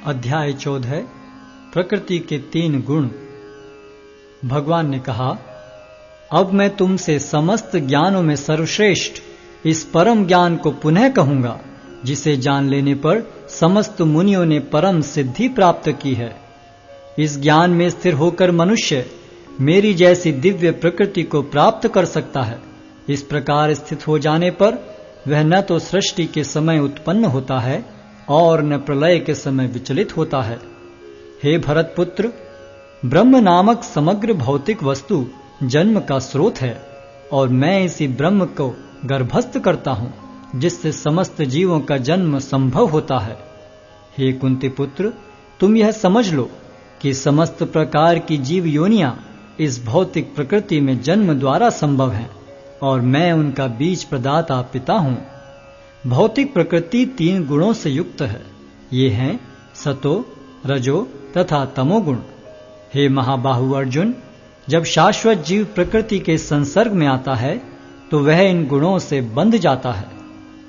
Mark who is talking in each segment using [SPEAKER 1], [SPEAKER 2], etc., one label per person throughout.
[SPEAKER 1] अध्याय 14 प्रकृति के 3 गुण। भगवान ने कहा, अब मैं तुमसे समस्त ज्ञानों में सर्वश्रेष्ठ इस परम ज्ञान को पुनः कहूंगा, जिसे जान लेने पर समस्त मुनियों ने परम सिद्धि प्राप्त की है। इस ज्ञान में स्थिर होकर मनुष्य मेरी जैसी दिव्य प्रकृति को प्राप्त कर सकता है। इस प्रकार स्थित हो जाने पर वह न तो सृष्टि के समय उत्पन्न होता है और न प्रलय के समय विचलित होता है। हे भरत पुत्र, ब्रह्म नामक समग्र भौतिक वस्तु जन्म का स्रोत है और मैं इसी ब्रह्म को गर्भस्थ करता हूं, जिससे समस्त जीवों का जन्म संभव होता है। हे कुंती पुत्र, तुम यह समझ लो कि समस्त प्रकार की जीव योनियां इस भौतिक प्रकृति में जन्म द्वारा संभव हैं और मैं उनका बीज प्रदाता पिता हूं। भौतिक प्रकृति 3 गुणों से युक्त है। ये हैं सतो, रजो तथा तमोगुण। हे महाबाहु अर्जुन, जब शाश्वत जीव प्रकृति के संसर्ग में आता है तो वह इन गुणों से बंध जाता है।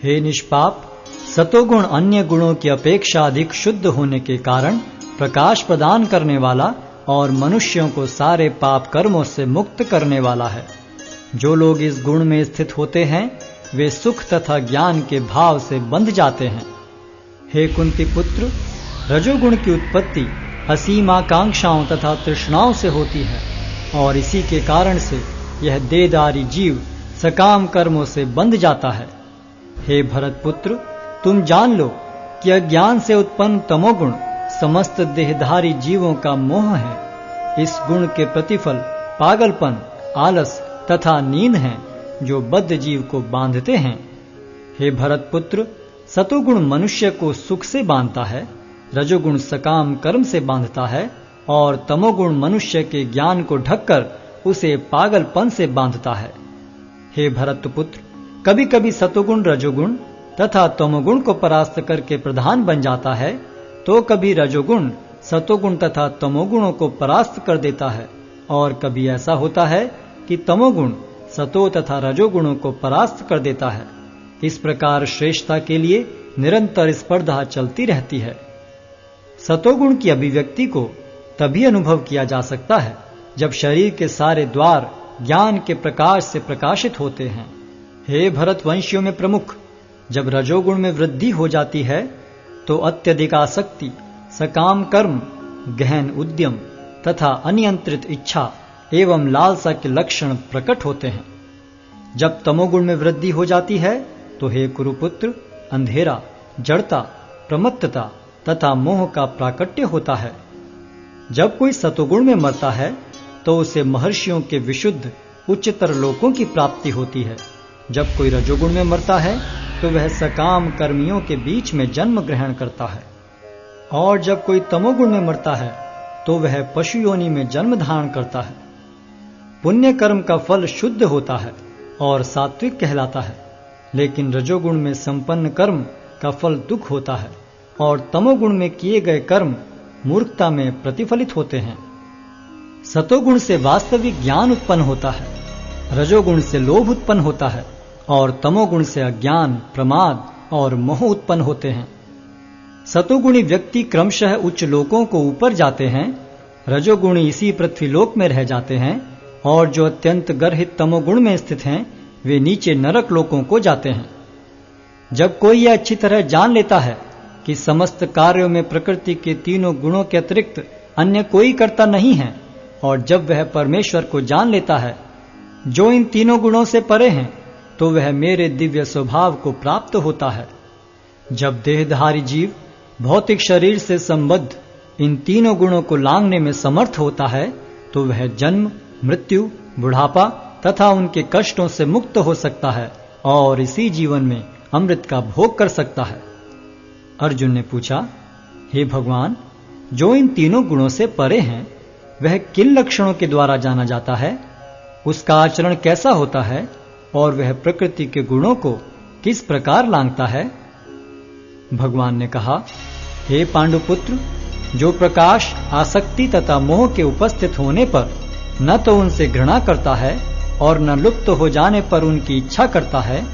[SPEAKER 1] हे निष्पाप, सतोगुण अन्य गुणों की अपेक्षा अधिक शुद्ध होने के कारण प्रकाश प्रदान करने वाला और मनुष्यों को सारे पाप कर्मों से मुक्त करने वाला है। जो लोग इस गुण में स्थित होते हैं वे सुख तथा ज्ञान के भाव से बंध जाते हैं। हे कुंती पुत्र, रजोगुण की उत्पत्ति असीम आकांक्षाओं तथा तृष्णाओं से होती है और इसी के कारण से यह देहधारी जीव सकाम कर्मों से बंध जाता है। हे भरत पुत्र, तुम जान लो कि अज्ञान से उत्पन्न तमोगुण समस्त देहधारी जीवों का मोह है। इस गुण के प्रतिफल पागलपन, आलस तथा नींद हैं, जो बद्ध जीव को बांधते हैं। हे भरत पुत्र, सतोगुण मनुष्य को सुख से बांधता है, रजोगुण सकाम कर्म से बांधता है और तमोगुण मनुष्य के ज्ञान को ढककर उसे पागलपन से बांधता है। हे भरत पुत्र, कभी कभी सतोगुण रजोगुण तथा तमोगुण को परास्त करके प्रधान बन जाता है, तो कभी रजोगुण सतोगुण तथा तमोगुणों को परास्त कर देता है और कभी ऐसा होता है कि तमोगुण सतो तथा रजोगुणों को परास्त कर देता है। इस प्रकार श्रेष्ठता के लिए निरंतर स्पर्धा चलती रहती है। सतोगुण की अभिव्यक्ति को तभी अनुभव किया जा सकता है जब शरीर के सारे द्वार ज्ञान के प्रकाश से प्रकाशित होते हैं। हे भरतवंशियों में प्रमुख, जब रजोगुण में वृद्धि हो जाती है तो अत्यधिक आसक्ति, सकाम कर्म, गहन उद्यम तथा अनियंत्रित इच्छा एवं लालसा के लक्षण प्रकट होते हैं। जब तमोगुण में वृद्धि हो जाती है तो हे कुरुपुत्र, अंधेरा, जड़ता, प्रमत्तता तथा मोह का प्राकट्य होता है। जब कोई सतोगुण में मरता है तो उसे महर्षियों के विशुद्ध उच्चतर लोकों की प्राप्ति होती है। जब कोई रजोगुण में मरता है तो वह सकाम कर्मियों के बीच में जन्म ग्रहण करता है और जब कोई तमोगुण में मरता है तो वह पशु योनि में जन्म धारण करता है। पुण्य कर्म का फल शुद्ध होता है और सात्विक कहलाता है, लेकिन रजोगुण में संपन्न कर्म का फल दुख होता है और तमोगुण में किए गए कर्म मूर्खता में प्रतिफलित होते हैं। सतोगुण से वास्तविक ज्ञान उत्पन्न होता है, रजोगुण से लोभ उत्पन्न होता है और तमोगुण से अज्ञान, प्रमाद और मोह उत्पन्न होते हैं। सतोगुणी व्यक्ति क्रमशः उच्च लोकों को ऊपर जाते हैं, रजोगुणी इसी पृथ्वीलोक में रह जाते हैं और जो अत्यंत गर्हित तमोगुण में स्थित हैं वे नीचे नरक लोकों को जाते हैं। जब कोई यह अच्छी तरह जान लेता है कि समस्त कार्यों में प्रकृति के 3 गुणों के अतिरिक्त अन्य कोई कर्ता नहीं है और जब वह परमेश्वर को जान लेता है जो इन 3 गुणों से परे हैं, तो वह मेरे दिव्य स्वभाव को प्राप्त होता है। जब देहधारी जीव भौतिक शरीर से संबद्ध इन 3 गुणों को लांघने में समर्थ होता है तो वह जन्म, मृत्यु, बुढ़ापा तथा उनके कष्टों से मुक्त हो सकता है और इसी जीवन में अमृत का भोग कर सकता है। अर्जुन ने पूछा, हे भगवान, जो इन 3 गुणों से परे हैं वह किन लक्षणों के द्वारा जाना जाता है? उसका आचरण कैसा होता है और वह प्रकृति के गुणों को किस प्रकार लांघता है? भगवान ने कहा, हे पांडुपुत्र, जो प्रकाश, आसक्ति तथा मोह के उपस्थित होने पर न तो उनसे घृणा करता है और न लुप्त हो जाने पर उनकी इच्छा करता है,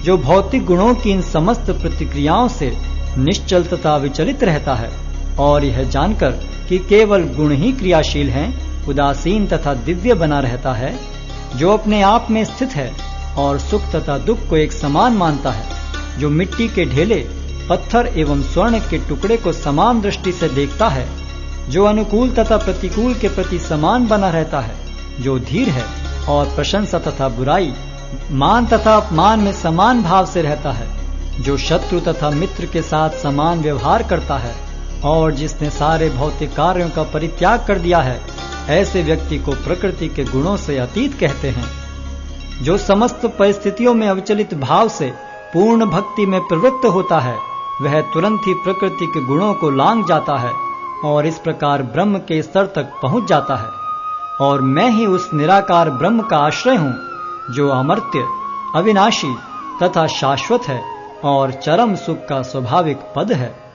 [SPEAKER 1] जो भौतिक गुणों की इन समस्त प्रतिक्रियाओं से निश्चल तथा विचलित रहता है और यह जानकर कि केवल गुण ही क्रियाशील हैं, उदासीन तथा दिव्य बना रहता है, जो अपने आप में स्थित है और सुख तथा दुख को एक समान मानता है, जो मिट्टी के ढेले, पत्थर एवं स्वर्ण के टुकड़े को समान दृष्टि से देखता है, जो अनुकूल तथा प्रतिकूल के प्रति समान बना रहता है, जो धीर है और प्रशंसा तथा बुराई, मान तथा अपमान में समान भाव से रहता है, जो शत्रु तथा मित्र के साथ समान व्यवहार करता है और जिसने सारे भौतिक कार्यों का परित्याग कर दिया है, ऐसे व्यक्ति को प्रकृति के गुणों से अतीत कहते हैं। जो समस्त परिस्थितियों में अविचलित भाव से पूर्ण भक्ति में प्रवृत्त होता है, वह तुरंत ही प्रकृति के गुणों को लांघ जाता है और इस प्रकार ब्रह्म के स्तर तक पहुंच जाता है। और मैं ही उस निराकार ब्रह्म का आश्रय हूं, जो अमर्त्य, अविनाशी तथा शाश्वत है और चरम सुख का स्वाभाविक पद है।